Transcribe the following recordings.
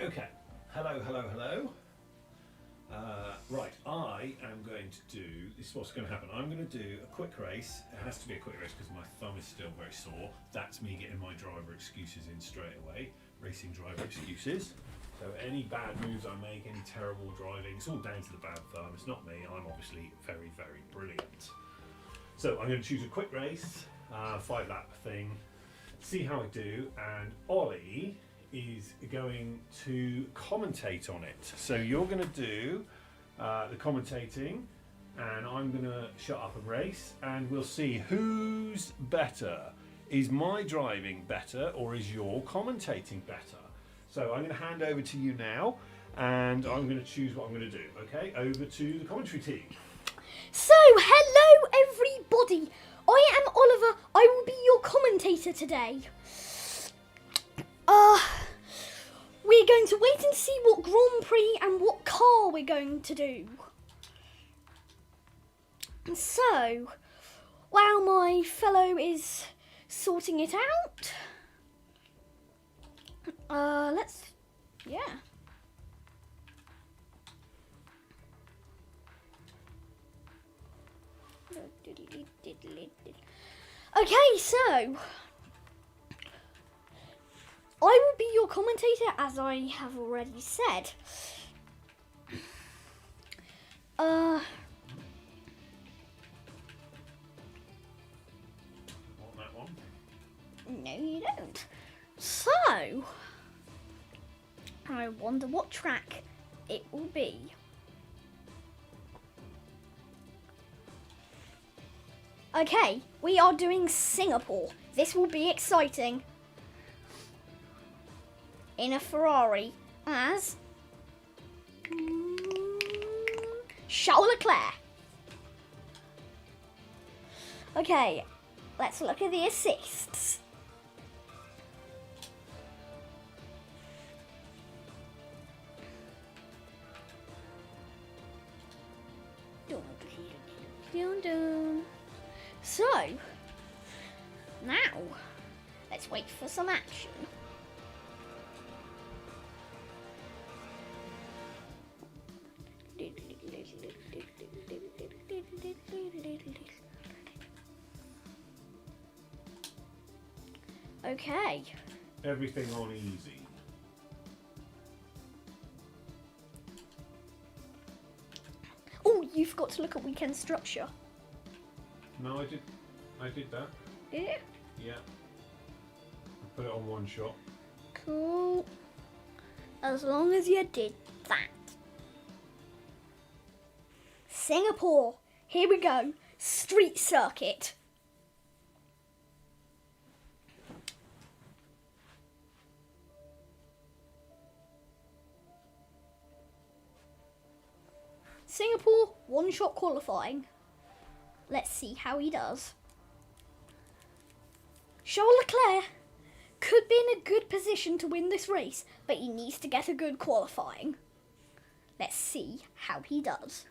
Okay, hello. Right, I am going to do, this is what's going to happen. I'm going to do a quick race. It has to be a quick race because my thumb is still very sore. That's me getting my driver excuses in straight away. Racing driver excuses. So any bad moves I make, any terrible driving, it's all down to the bad thumb. It's not me. I'm obviously very, very brilliant. So I'm going to choose a quick race, 5-lap thing, see how I do, and Ollie is going to commentate on it. So you're going to do the commentating, and I'm going to shut up and race, and we'll see who's better. Is my driving better, or is your commentating better? So I'm going to hand over to you now, and I'm going to choose what I'm going to do. Okay, over to the commentary team. So, hello everybody. I am Oliver. I will be your commentator today. We're going to wait and see what Grand Prix and what car we're going to do. So, while my fellow is sorting it out, yeah. Okay, so I will be your commentator, as I have already said. Want that one? No, you don't. So, I wonder what track it will be. Okay, we are doing Singapore. This will be exciting. In a Ferrari as Charles Leclerc. Okay, let's look at the assists. So, now, let's wait for some action. Okay. Everything on easy. Oh, you forgot to look at weekend structure. No, I did that. Did you? Yeah. I put it on one shot. Cool. As long as you did that. Singapore. Here we go. Street circuit. Singapore, one-shot qualifying. Let's see how he does. Charles Leclerc could be in a good position to win this race, but he needs to get a good qualifying. Let's see how he does.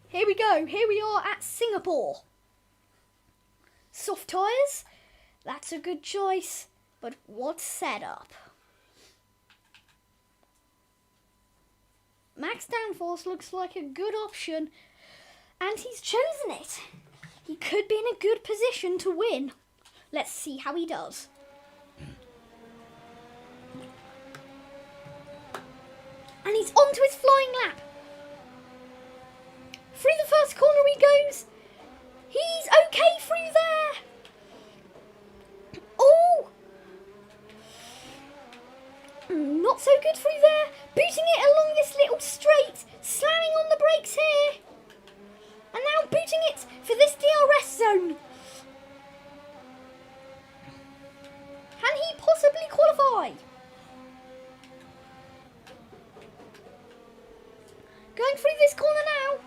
Here we go. Here we are at Singapore. Soft tyres. That's a good choice. But what setup? Max downforce looks like a good option, and he's chosen it. He could be in a good position to win. Let's see how he does. And he's onto his flying lap. Through the first corner he goes. He's okay through there. Oh! Not so good through there. Booting it along this little straight. Slamming on the brakes here. And now booting it for this DRS zone. Can he possibly qualify? Going through this corner now.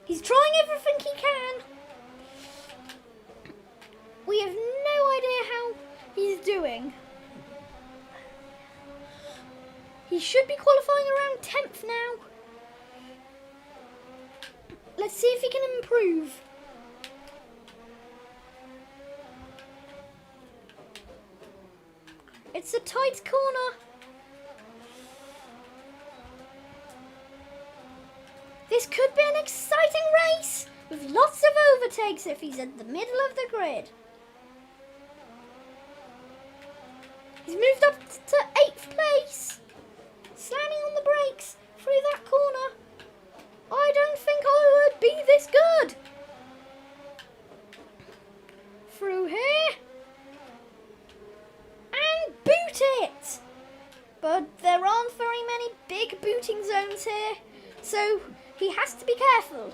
He's trying everything he can. We have no idea how he's doing. He should be qualifying around 10th now. Let's Let's see if he can improve. It's a tight corner. This could be an exciting race with lots of overtakes if he's at the middle of the grid. He's moved up to 8th place. Slamming on the brakes through that corner. I don't think I would be this good. Through here. And boot it. But there aren't very many big booting zones here. So he has to be careful.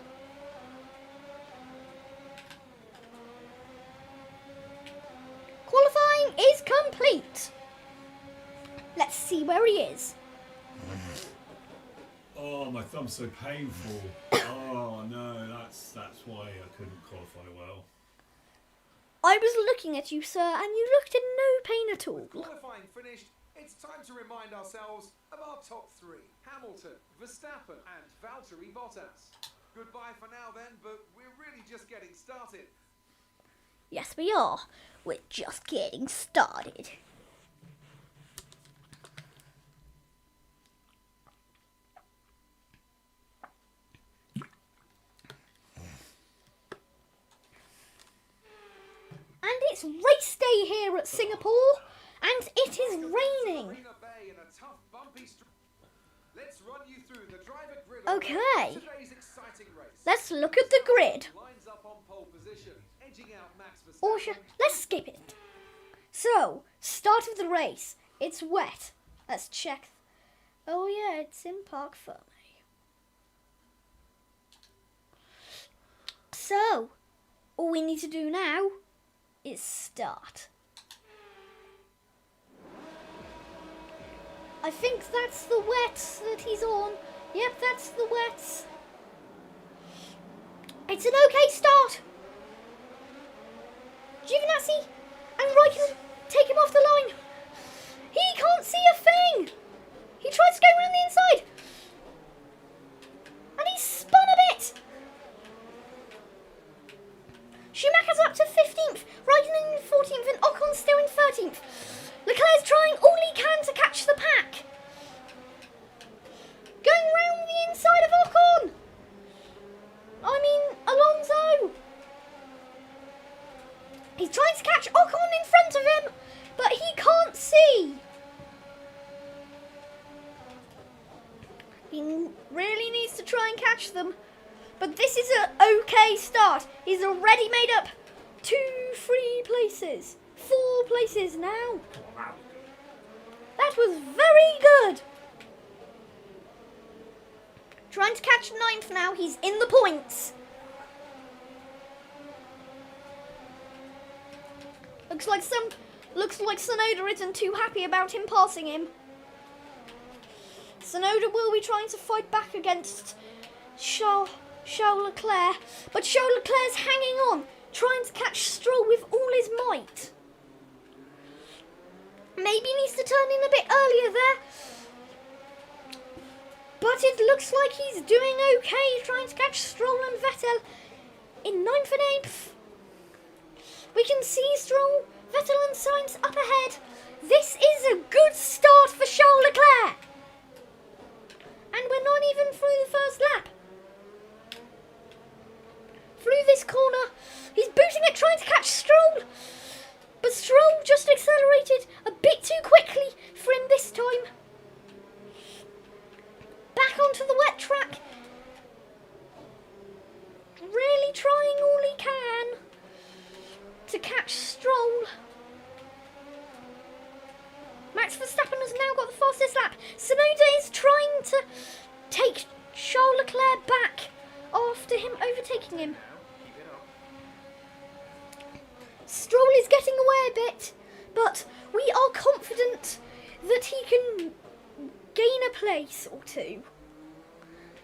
Qualifying is complete. Let's see where he is. Oh, my thumb's so painful. Oh no, that's why I couldn't qualify well. I was looking at you, sir, and you looked in no pain at all. Qualifying finished, it's time to remind ourselves of our top three. Hamilton, Verstappen and Valtteri Bottas. Goodbye for now then, but we're really just getting started. Yes, we are. We're just getting started. And it's race day here at Singapore, and it is raining. Let's run you through the driver grid. Okay. Today's exciting race. Let's look at the grid. Lines up on pole position, edging out Max Verstappen. Or let's skip it. So, start of the race. It's wet. Let's check. Oh yeah, it's in park for me. So, all we need to do now is start. I think that's the wets that he's on. Yep, that's the wets. It's an okay start. Giovinazzi and Raikkonen take him off the line. He can't see a thing. He tries to go around the inside. And he's spun a bit. Schumacher's up to 15th, Raikkonen in 14th and Ocon still in 13th. Leclerc's trying all he can to catch the pack. Going round the inside of Ocon. Alonso. He's trying to catch Ocon in front of him, but he can't see. He really needs to try and catch them. But this is an okay start. He's already made up 3 places. 4 places now. That was very good. Trying to catch 9th now. He's in the points. Looks like Tsunoda isn't too happy about him passing him. Tsunoda will be trying to fight back against Charles Leclerc, but Charles Leclerc's hanging on, trying to catch Stroll with all his might. Maybe he needs to turn in a bit earlier there. But it looks like he's doing okay, trying to catch Stroll and Vettel in 9th and 8th. We can see Stroll, Vettel and Sainz up ahead. This is a good start for Charles Leclerc. And we're not even through the first lap. Through this corner, he's booting it, trying to catch Stroll. But Stroll just accelerated a bit too quickly for him this time. Back onto the wet track. Really trying all he can to catch Stroll. Max Verstappen has now got the fastest lap. Tsunoda is trying to take Charles Leclerc back after him overtaking him. Stroll is getting away a bit, but we are confident that he can gain a place or 2.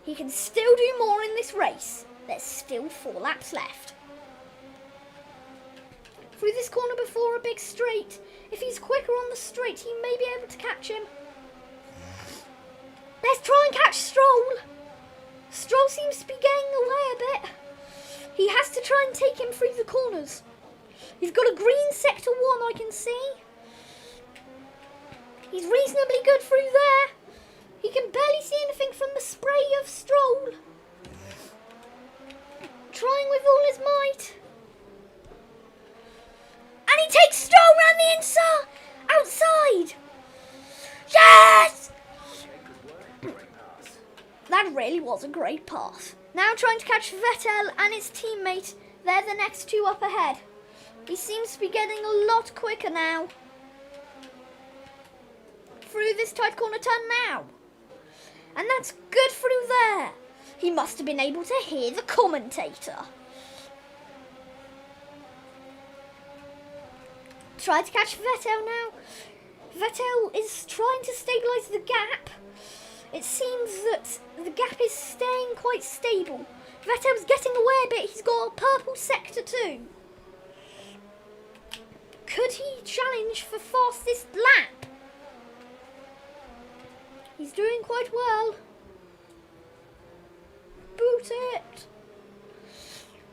He can still do more in this race. There's still 4 laps left. Through this corner before a big straight. If he's quicker on the straight, he may be able to catch him. Let's try and catch Stroll. Stroll seems to be getting away a bit. try and take him through the corners. He's got a green sector 1, I can see. He's reasonably good through there. He can barely see anything from the spray of Stroll. Trying with all his might. And he takes Stroll round the inside, outside. Yes! That really was a great pass. Now trying to catch Vettel and his teammate. They're the next two up ahead. He seems to be getting a lot quicker now. Through this tight corner turn now. And that's good through there. He must have been able to hear the commentator. Try to catch Vettel now. Vettel is trying to stabilise the gap. It seems that the gap is staying quite stable. Vettel's getting away a bit. He's got a purple sector 2. Could he challenge for fastest lap? He's doing quite well. Boot it.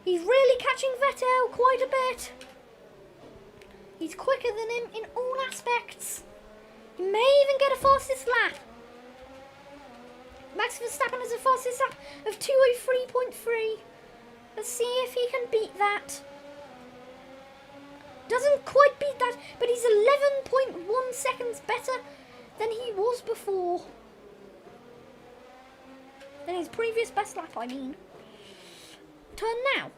He's really catching Vettel quite a bit. He's quicker than him in all aspects. He may even get a fastest lap. Max Verstappen has a fastest lap of 2:03.3. Let's see if he can beat that. Doesn't quite beat that, but he's 11.1 seconds better than he was before. Than his previous best lap, I mean. Turn now.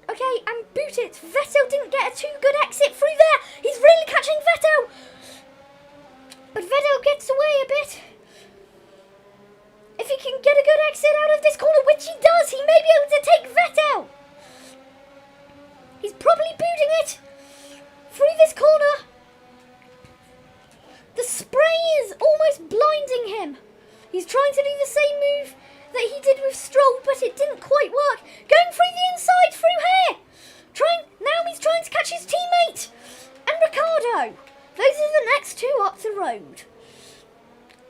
Okay, and boot it. Vettel didn't get a too good exit through there. He's really catching Vettel. But Vettel gets away a bit. If he can get a good exit out of this corner, which he does, he may be able to take Vettel. He's probably booting it through this corner. The spray is almost blinding him. He's trying to do the same move that he did with Stroll, but it didn't quite work. Going through the inside through here. Now he's trying to catch his teammate. And Ricciardo. Those are the next two up the road.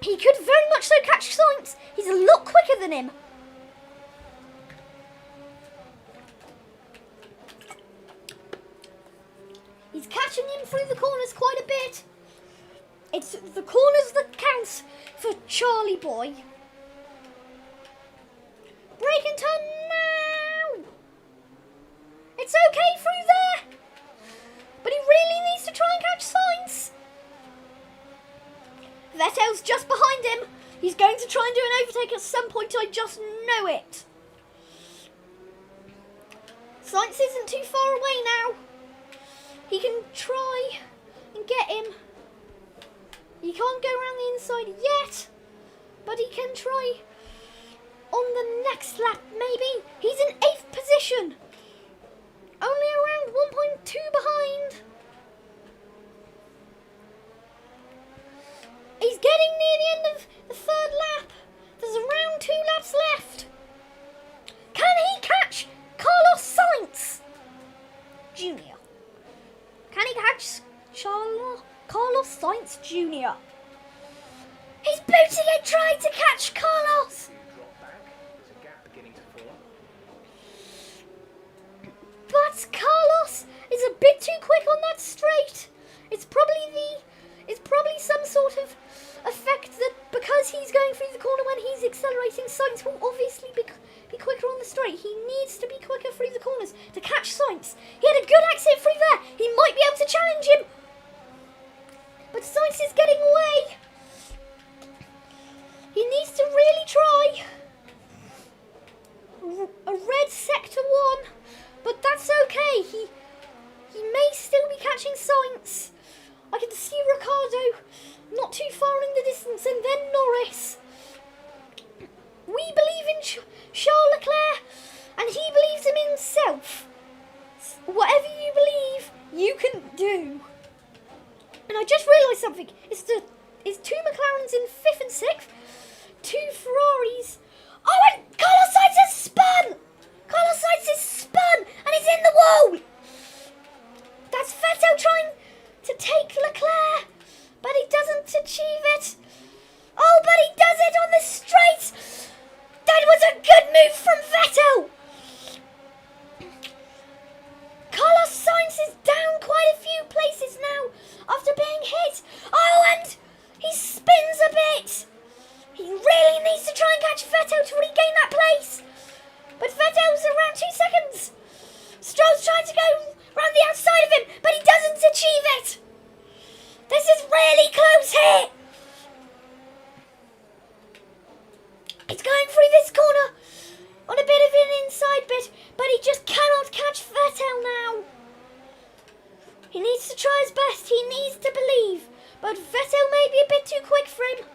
He could very much so catch Sainz. He's a lot quicker than him. He's catching him through the corners quite a bit. It's the corners that counts for Charlie Boy. Brake and turn now. It's okay through there. But he really needs to try and catch Sainz. Vettel's just behind him. He's going to try and do an overtake at some point. I just know it. Sainz isn't too far away now. He can try and get him. He can't go around the inside yet, but he can try on the next lap maybe. He's in 8th position. Only around 1.2 behind. He's getting near the end of the 3rd lap. There's around 2 laps left. Can he catch Carlos Sainz Jr.? Can he catch Carlos Sainz Jr.? He's booting it, trying to catch Carlos. But Carlos is a bit too quick on that straight. It's probably some sort of effect that because he's going through the corner when he's accelerating, Sainz will obviously be quicker on the straight. He needs to be quicker through the corners to catch Sainz. He had a good exit through there. He might be able to challenge him. But Sainz is getting away. He needs to really try. A red sector 1, but that's okay. He may still be catching Sainz. I can see Ricciardo not too far in the distance, and then Norris. We believe in Charles Leclerc, and he believes in himself. Whatever you believe, you can do. And I just realised something. It's 2 McLarens in 5th and 6th, 2 Ferraris. Oh, and Carlos Sainz has spun! Carlos Sainz is spun, and he's in the wall! That's Vettel trying to take Leclerc, but he doesn't achieve it. Oh, but he does it on the straight. That was a good move from Vettel. corner on a bit of an inside bit, but he just cannot catch Vettel now. He needs to try his best. He needs to believe, but Vettel may be a bit too quick for him.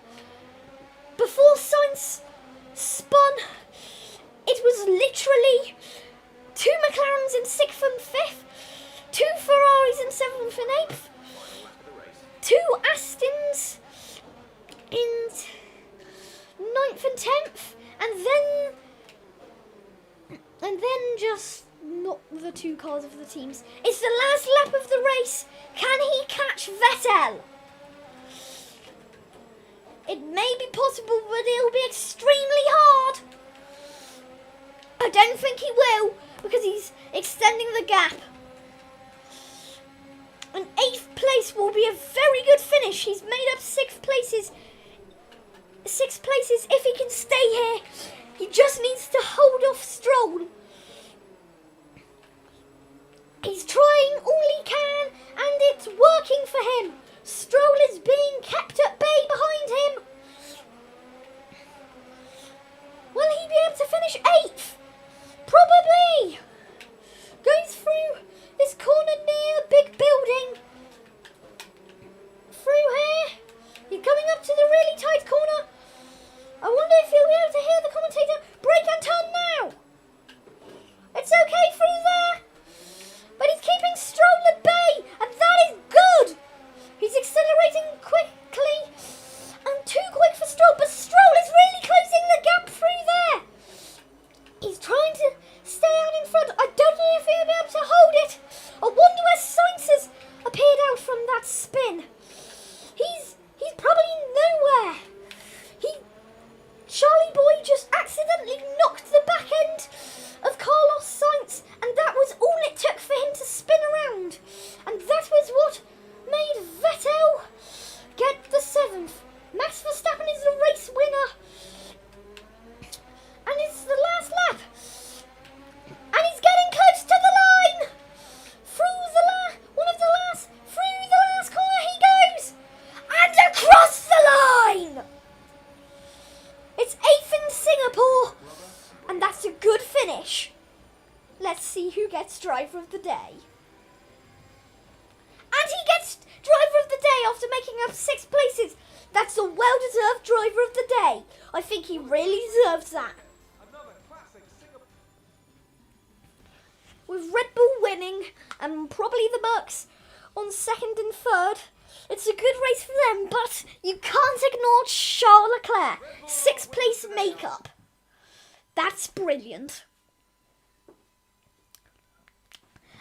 Before Sainz spun, it was literally 2 McLarens in 6th and 5th, 2 Ferraris in 7th and 8th, 2 Astons in 9th and 10th, and then just not the 2 cars of the teams. It's the last lap of the race. Can he catch Vettel? It may be possible, but it'll be extremely hard. I don't think he will, because he's extending the gap. An 8th place will be a very good finish. He's made up 6 places. 6 places if he can stay here. He just needs to hold off Stroll. He's trying all he can, and it's working for him. Stroll is being kept at bay behind him. Will he be able to finish 8th? Probably. Goes through this corner near a big building. Through here. He's coming up to the really tight corner. I wonder if he'll be able to hear the commentator. Brake and turn now. It's okay through there. But he's keeping Stroll at bay, and that is good. He's accelerating quickly, and too quick for Stroll, but Stroll is really closing the gap through there. He's trying to stay out in front. I don't know if he'll be able to hold it. I wonder where Sainz has appeared out from that spin. He's probably nowhere. Charlie Boy just accidentally knocked the back end of Carlos Sainz, and that was all it took for him to spin around. And that was what made Vettel get the 7th. Max Verstappen is the race winner. And it's the last lap. And he's getting close to the line. Through the last corner he goes. And across the line. It's 8th in Singapore. And that's a good finish. Let's see who gets driver of the day. And he gets driver of the day after making up 6 places. That's a well-deserved driver of the day. I think he really deserves that. With Red Bull winning and probably the Mercs on 2nd and 3rd, it's a good race for them, but you can't ignore Charles Leclerc. 6th place makeup. That's brilliant.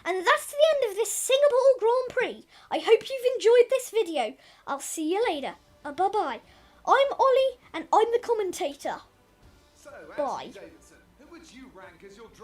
And that's the end of this Singapore Grand Prix. I hope you've enjoyed this video. I'll see you later. Bye-bye. I'm Ollie, and I'm the commentator. So, Bye. Davidson, who would you rank as your driver?